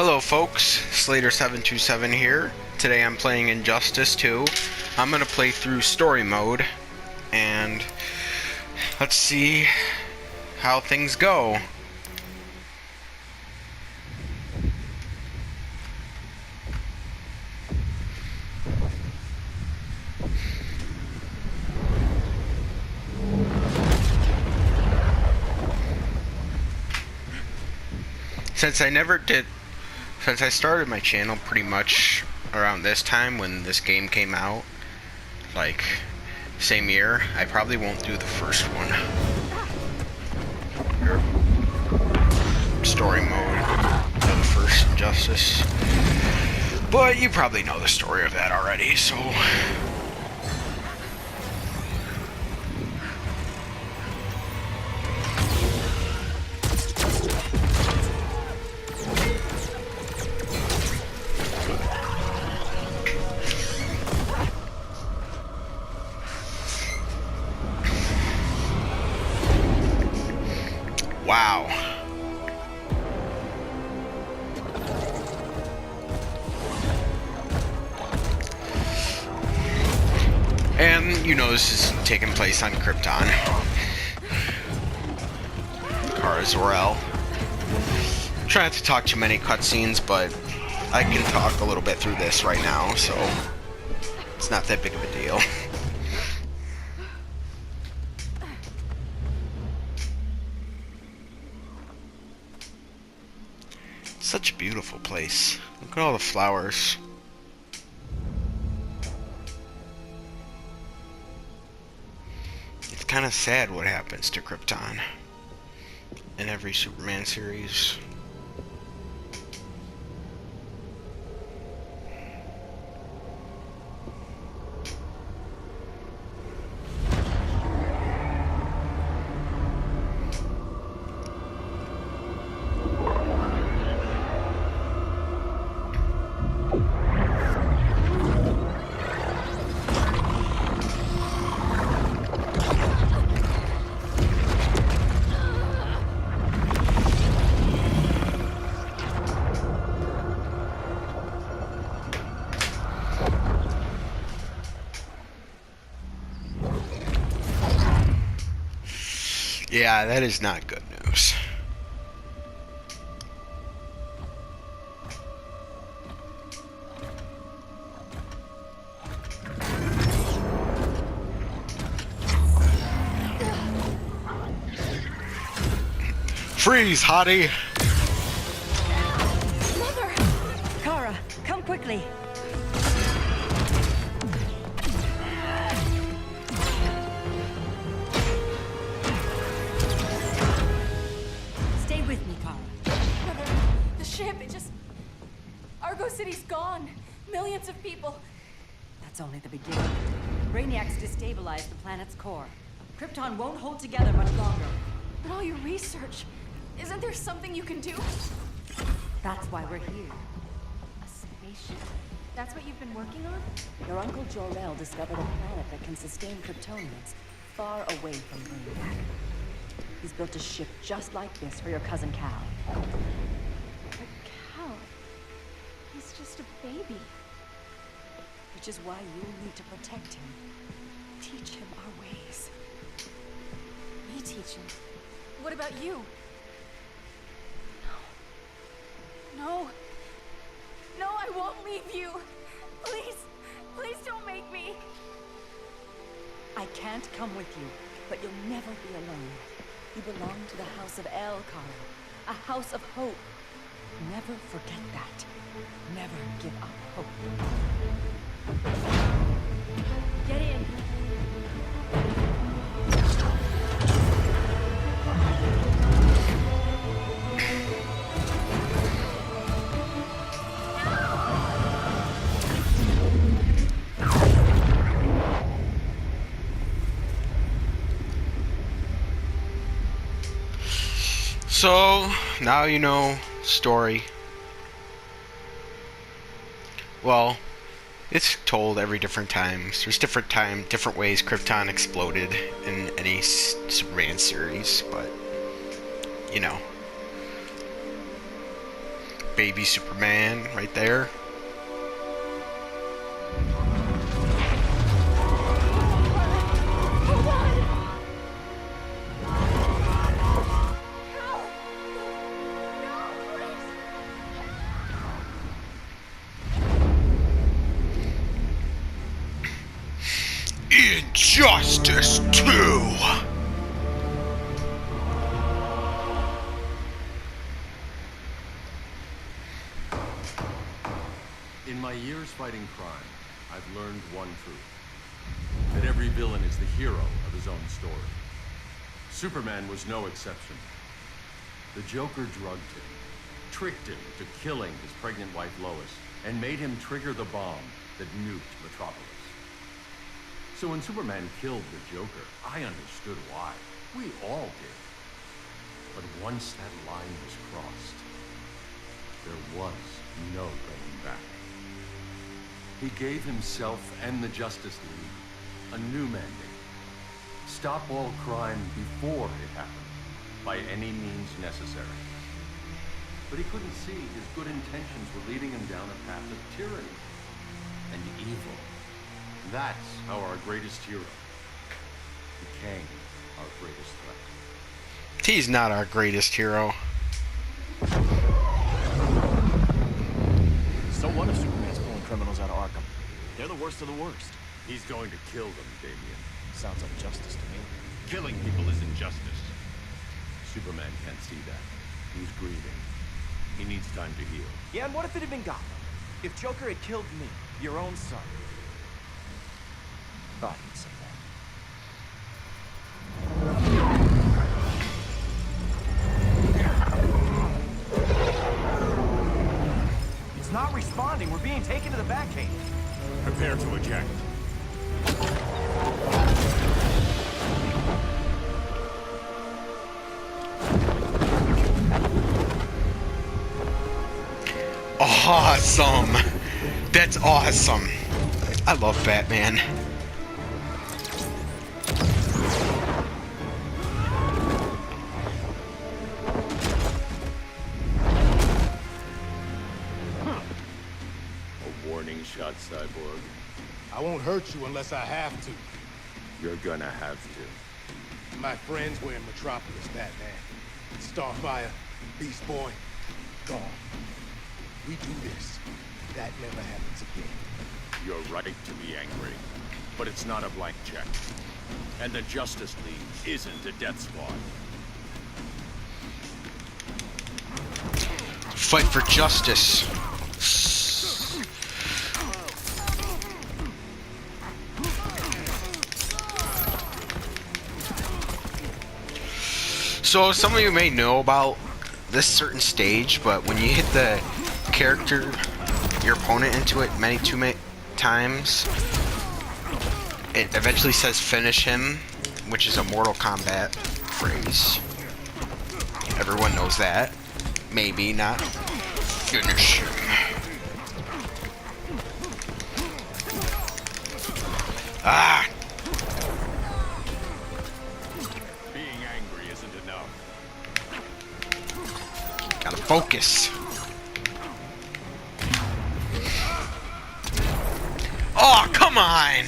Hello folks, Slater727 here. Today I'm playing Injustice 2. I'm gonna play through story mode, and let's see how things go. Since I started my channel pretty much around this time when this game came out, like same year, I probably won't do the first one. Or story mode of the first Injustice. But you probably know the story of that already, so wow. And you know this is taking place on Krypton. Kara Zor-El. Try not to talk too many cutscenes, but I can talk a little bit through this right now, so it's not that big of a deal. Such a beautiful place. Look at all the flowers. It's kind of sad what happens to Krypton in every Superman series. Yeah, that is not good news. Freeze, hottie! Mother! Kara, come quickly. Stay with me, Kara. Mother, the ship, Argo City's gone. Millions of people. That's only the beginning. Brainiac's destabilized the planet's core. Krypton won't hold together much longer. But all your research, isn't there something you can do? That's why we're here. A spaceship? That's what you've been working on? Your Uncle Jor-El discovered a planet that can sustain Kryptonians far away from Brainiac. He's built a ship just like this for your cousin Cal. But Cal, he's just a baby. Which is why you'll need to protect him. Teach him our ways. Me teach him? What about you? No. No, I won't leave you. Please, please don't make me. I can't come with you, but you'll never be alone. You belong to the House of El, Kara. A house of hope. Never forget that. Never give up hope. Get in. So, now you know story. Well, it's told every different times. There's different ways Krypton exploded in any Superman series, but you know. baby Superman right there. Hold on! Help! No, please! Injustice 2! In my years fighting crime, I've learned one truth. That every villain is the hero of his own story. Superman was no exception. The Joker drugged him, tricked him to killing his pregnant wife Lois, and made him trigger the bomb that nuked Metropolis. So when Superman killed the Joker, I understood why. We all did. But once that line was crossed, there was no going back. He gave himself and the Justice League a new mandate. Stop all crime before it happened, by any means necessary. But he couldn't see his good intentions were leading him down a path of tyranny and evil. That's how our greatest hero became our greatest threat. He's not our greatest hero. So what if Superman's pulling criminals out of Arkham? They're the worst of the worst. He's going to kill them, Damian. Sounds like justice to me. Killing people isn't justice. Superman can't see that. He's grieving. He needs time to heal. Yeah, and what if it had been Gotham? If Joker had killed me, your own son. Thought he'd say that. It's not responding. We're being taken to the Batcave. Prepare to eject. Awesome! That's awesome! I love Batman. A warning shot, Cyborg. I won't hurt you unless I have to. You're gonna have to. My friends were in Metropolis, Batman. Starfire, Beast Boy, gone. We do this. That never happens again. You're right to be angry. But it's not a blank check. And the Justice League isn't a death squad. Fight for justice. So some of you may know about this certain stage, but when you hit the character, your opponent into it too many times, it eventually says finish him, which is a Mortal Kombat phrase. Everyone knows that. Maybe not. Finish him. Ah! Being angry isn't enough. Gotta focus. Oh, come on!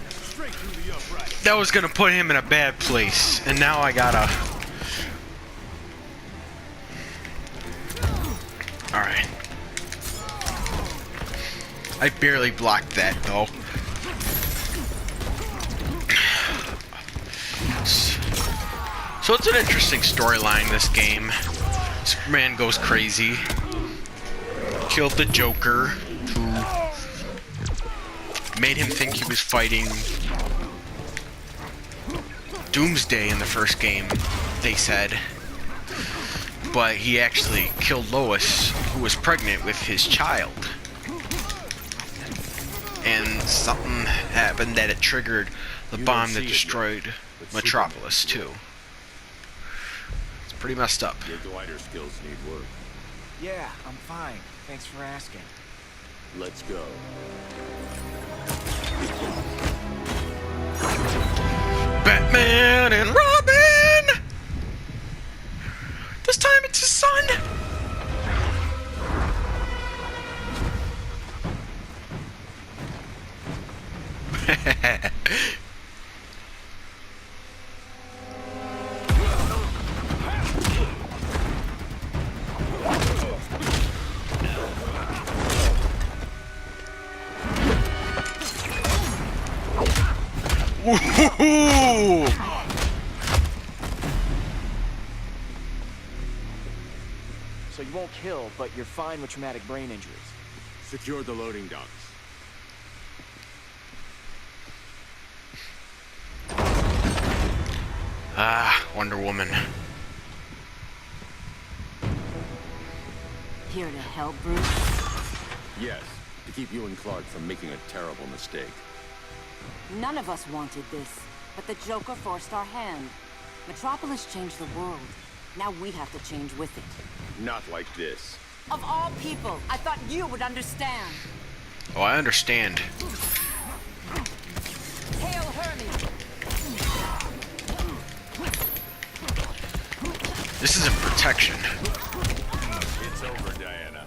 Straight through the upright. That was gonna put him in a bad place, and now I gotta... Alright. I barely blocked that, though. So it's an interesting storyline, this game. Superman goes crazy. Killed the Joker, who made him think he was fighting Doomsday in the first game, they said. But he actually killed Lois, who was pregnant with his child. And something happened that it triggered the You bomb don't that see it yet, destroyed but Metropolis, Superman too. It's pretty messed up. Your glider skills need work. Yeah, I'm fine. Thanks for asking. Let's go. Batman and Robin! This time it's his son! Woohoo! So you won't kill, but you're fine with traumatic brain injuries. Secure the loading docks. Ah, Wonder Woman. Here to help, Bruce? Yes, to keep you and Clark from making a terrible mistake. None of us wanted this, but the Joker forced our hand. Metropolis changed the world. Now we have to change with it. Not like this. Of all people, I thought you would understand. Oh, I understand. Hail Hermes! This isn't protection. It's over, Diana.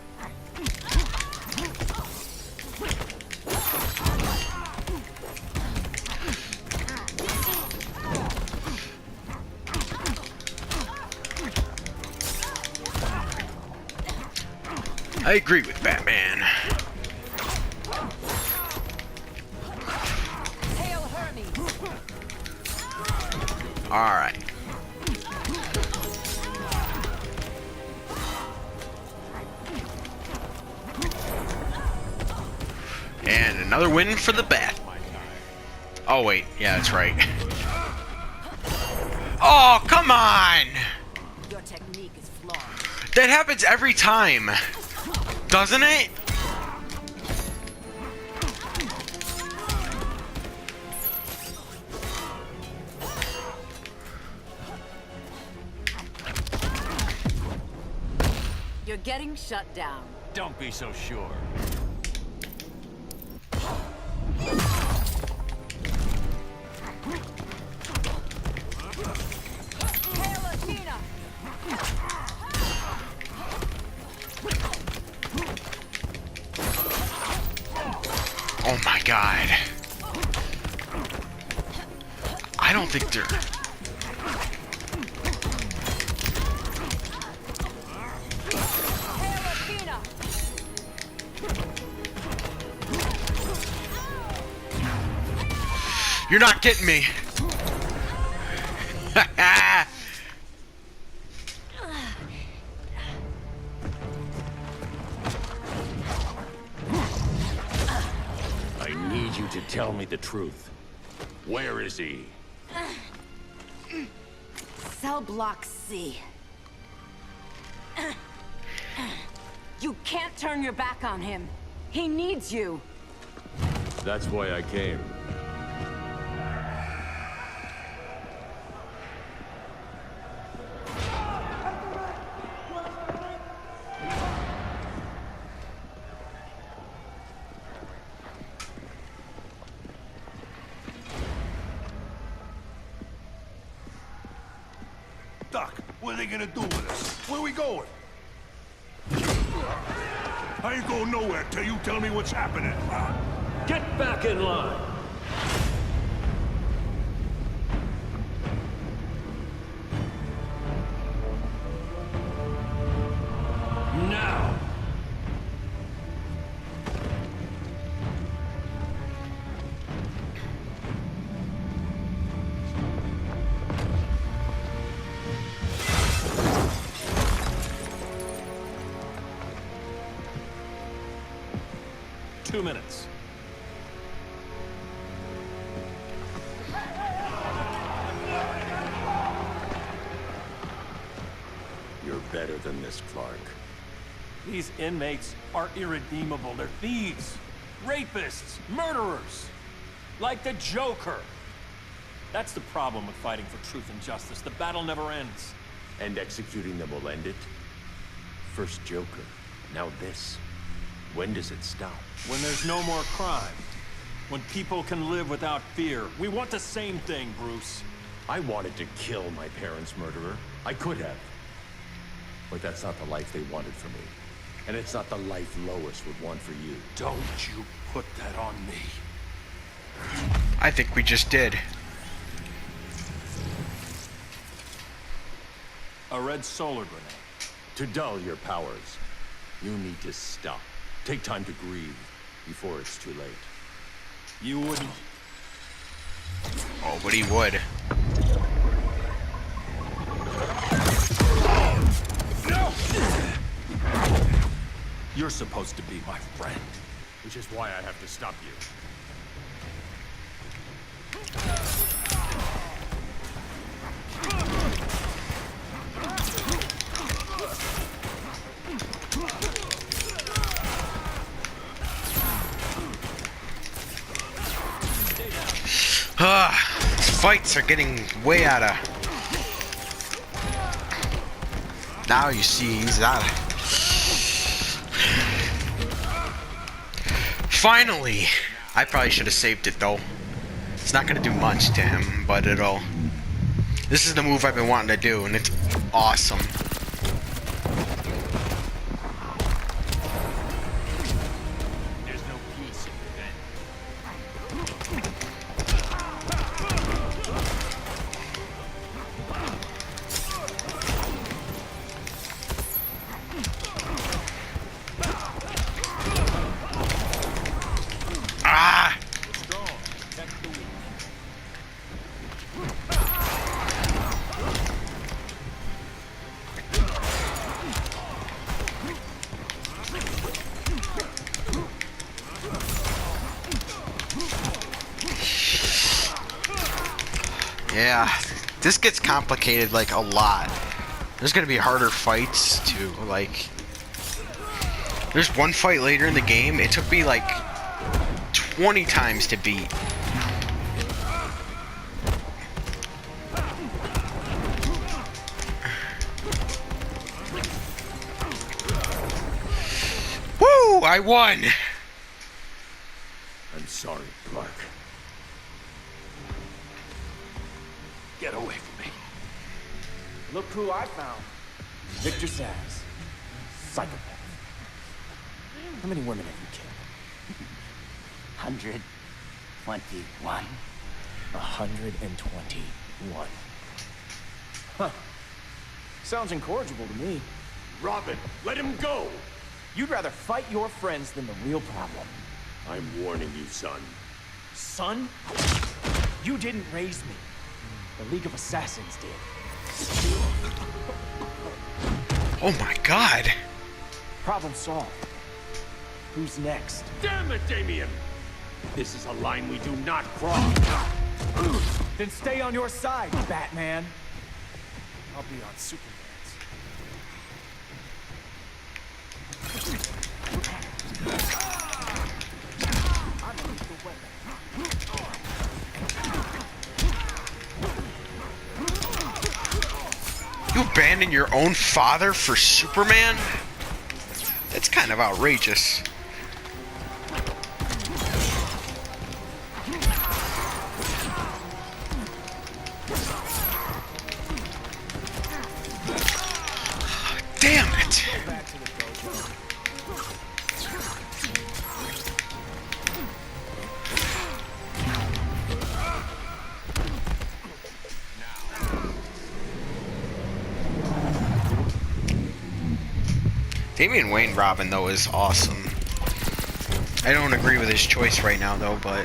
I agree with Batman. Hail Hermes! Alright. And another win for the Bat. Oh wait, yeah, that's right. Oh, come on! Your technique is flawed. That happens every time, doesn't it? You're getting shut down. Don't be so sure. Hail Athena! Oh my god. I don't think they're... Hail Athena! You're not getting me. I need you to tell me the truth. Where is he? Cell block C. You can't turn your back on him. He needs you. That's why I came. Doc, what are they gonna do with us? Where we going? I ain't going nowhere till you tell me what's happening. Get back in line! Now! Two minutes. You're better than this, Clark. These inmates are irredeemable. They're thieves, rapists, murderers. Like the Joker. That's the problem with fighting for truth and justice. The battle never ends. And executing them will end it? First Joker, now this. When does it stop? When there's no more crime. When people can live without fear. We want the same thing, Bruce. I wanted to kill my parents' murderer. I could have. But that's not the life they wanted for me. And it's not the life Lois would want for you. Don't you put that on me. I think we just did. A red solar grenade. To dull your powers, you need to stop. Take time to grieve before it's too late. You wouldn't. Oh, but he would. You're supposed to be my friend. Which is why I have to stop you. These fights are getting way out of... Now you see he's out of... Finally! I probably should have saved it though. It's not gonna do much to him, but it'll... This is the move I've been wanting to do, and it's awesome. There's no peace in revenge. Ah! Strong. Protect the weak. Yeah, this gets complicated like a lot. There's gonna be harder fights too, like... There's one fight later in the game, it took me like 20 times to beat. Woo! I won! I'm sorry, Clark. Get away from me. Look who I found. Victor Zsasz. Psychopath. How many women have you killed? 121. 121. Huh. Sounds incorrigible to me. Robin, let him go! You'd rather fight your friends than the real problem. I'm warning you, son. Son? You didn't raise me. The League of Assassins did. Oh my god! Problem solved. Who's next? Damn it, Damien! This is a line we do not cross. Then stay on your side, Batman. I'll be on Superman's. I'm a lethal weapon. You abandon your own father for Superman? That's kind of outrageous. Damn it! Back to the dojo. Damian Wayne Robin, though, is awesome. I don't agree with his choice right now, though, but...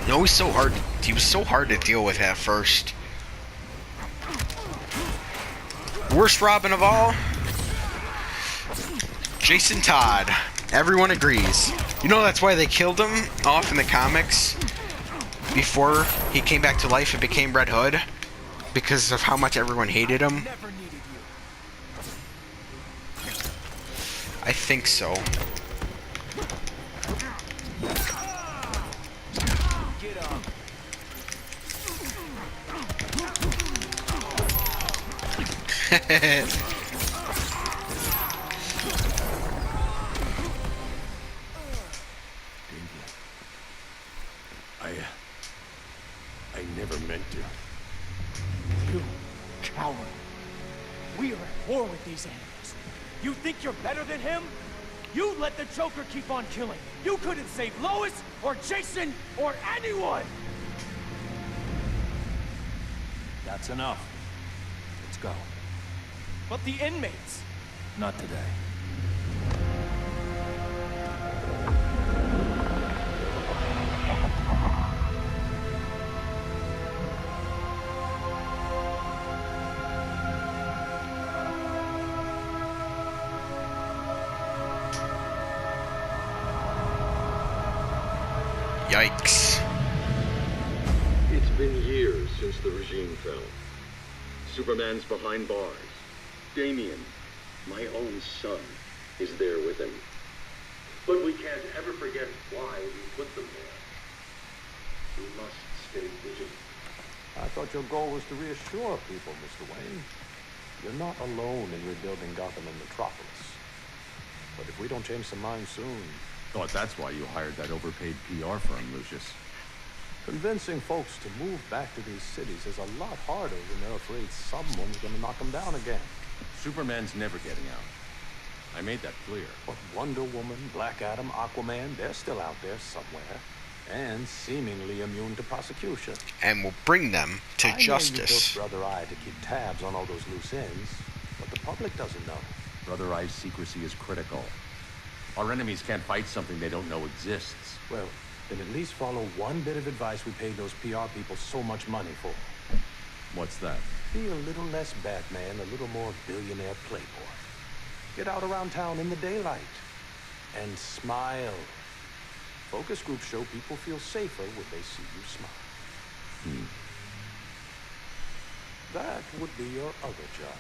No, he's so hard. He was so hard to deal with at first. Worst Robin of all? Jason Todd. Everyone agrees. You know that's why they killed him off in the comics? Before he came back to life and became Red Hood? Because of how much everyone hated him? Never needed you. I think so. Get up. I never meant to. You coward. We are at war with these animals. You think you're better than him? You let the Joker keep on killing. You couldn't save Lois, or Jason, or anyone! That's enough. Let's go. But the inmates. Not today. Yikes. It's been years since the regime fell. Superman's behind bars. Damian, my own son, is there with him. But we can't ever forget why we put them there. We must stay vigilant. I thought your goal was to reassure people, Mr. Wayne. You're not alone in rebuilding Gotham and Metropolis. But if we don't change some minds soon... Thought that's why you hired that overpaid PR firm, Lucius. Convincing folks to move back to these cities is a lot harder when they're afraid someone's gonna knock them down again. Superman's never getting out. I made that clear. But Wonder Woman, Black Adam, Aquaman, they're still out there somewhere. And seemingly immune to prosecution. And we'll bring them to justice. I know you built Brother Eye to keep tabs on all those loose ends, but the public doesn't know. Brother Eye's secrecy is critical. Our enemies can't fight something they don't know exists. Well, then at least follow one bit of advice we paid those PR people so much money for. What's that? Be a little less Batman, a little more billionaire playboy. Get out around town in the daylight. And smile. Focus groups show people feel safer when they see you smile. That would be your other job.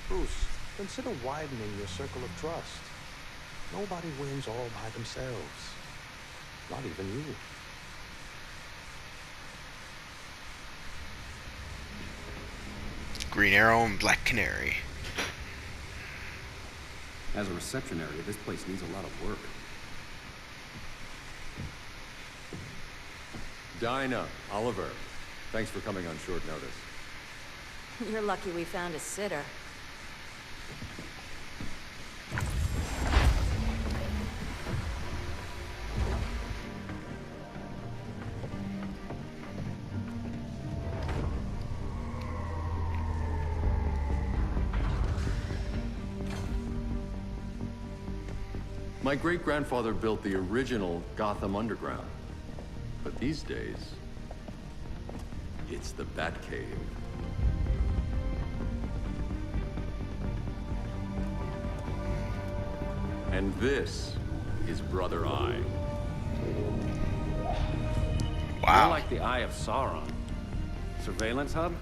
Bruce, consider widening your circle of trust. Nobody wins all by themselves. Not even you. Green Arrow and Black Canary. As a reception area, this place needs a lot of work. Dinah, Oliver, thanks for coming on short notice. You're lucky we found a sitter. My great-grandfather built the original Gotham Underground. But these days, it's the Batcave. And this is Brother Eye. Wow. More like the Eye of Sauron. Surveillance hub?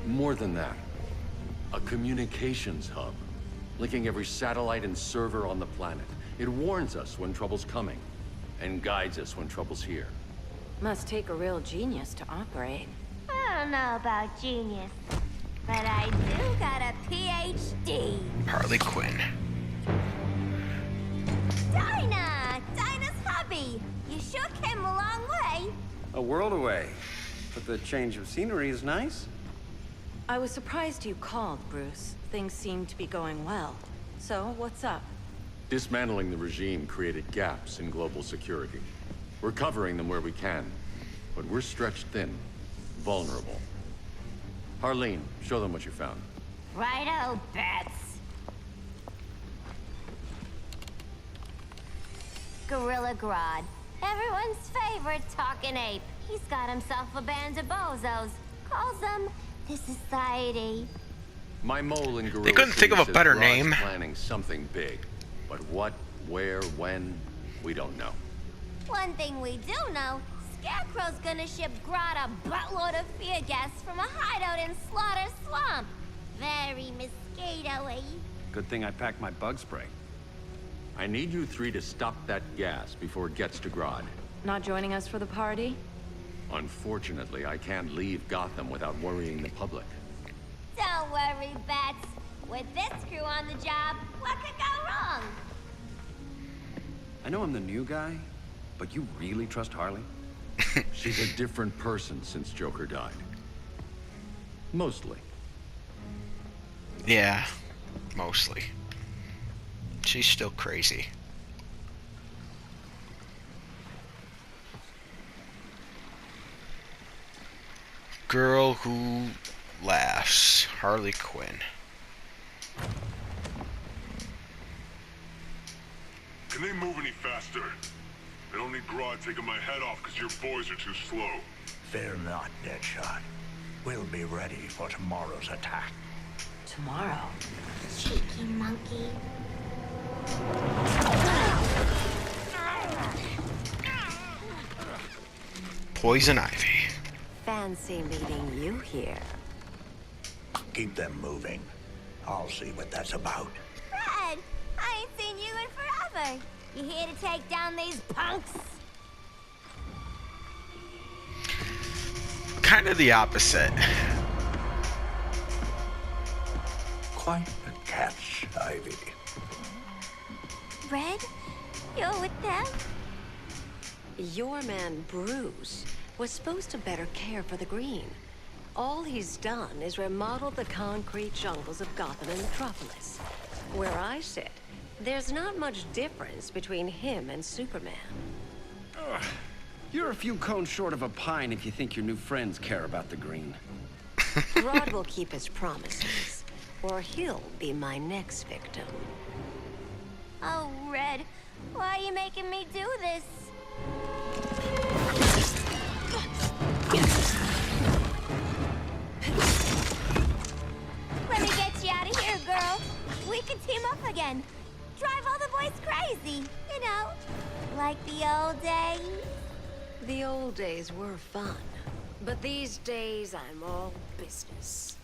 More than that. A communications hub, linking every satellite and server on the planet. It warns us when trouble's coming, and guides us when trouble's here. Must take a real genius to operate. I don't know about genius, but I do got a PhD. Harley Quinn. Dinah! Dinah's hubby! You sure came a long way. A world away. But the change of scenery is nice. I was surprised you called, Bruce. Things seem to be going well. So, what's up? Dismantling the regime created gaps in global security. We're covering them where we can, but we're stretched thin, vulnerable. Harleen, show them what you found. Righto, Bats. Gorilla Grodd. Everyone's favorite talking ape. He's got himself a band of bozos. Calls them the Society. My mole in Gorilla They couldn't think of a says better Grodd's name. Planning something big, but what, where, when, we don't know. One thing we do know, Scarecrow's gonna ship Grodd a buttload of fear gas from a hideout in Slaughter Swamp. Very mosquito-y. Good thing I packed my bug spray. I need you three to stop that gas before it gets to Grodd. Not joining us for the party? Unfortunately, I can't leave Gotham without worrying the public. Don't worry, Bats. With this crew on the job, what could go wrong? I know I'm the new guy, but you really trust Harley? She's a different person since Joker died. Mostly. Yeah, mostly. She's still crazy. Girl who laughs. Harley Quinn. Can they move any faster? I don't need Grodd taking my head off because your boys are too slow. Fear not, Deadshot. We'll be ready for tomorrow's attack. Tomorrow? Cheeky monkey. Poison Ivy. Fancy meeting you here. Keep them moving. I'll see what that's about. Red, I ain't seen you in forever. You here to take down these punks? Kind of the opposite. Quite a catch, Ivy. Red, you're with them? Your man, Bruce, was supposed to better care for the Green. All he's done is remodel the concrete jungles of Gotham and Metropolis. Where I sit, there's not much difference between him and Superman. You're a few cones short of a pine if you think your new friends care about the Green. Grodd will keep his promises, or he'll be my next victim. Oh, Red, why are you making me do this? Let me get you out of here, girl. We can team up again. Drive all the boys crazy, you know, like the old days. The old days were fun, but these days I'm all business.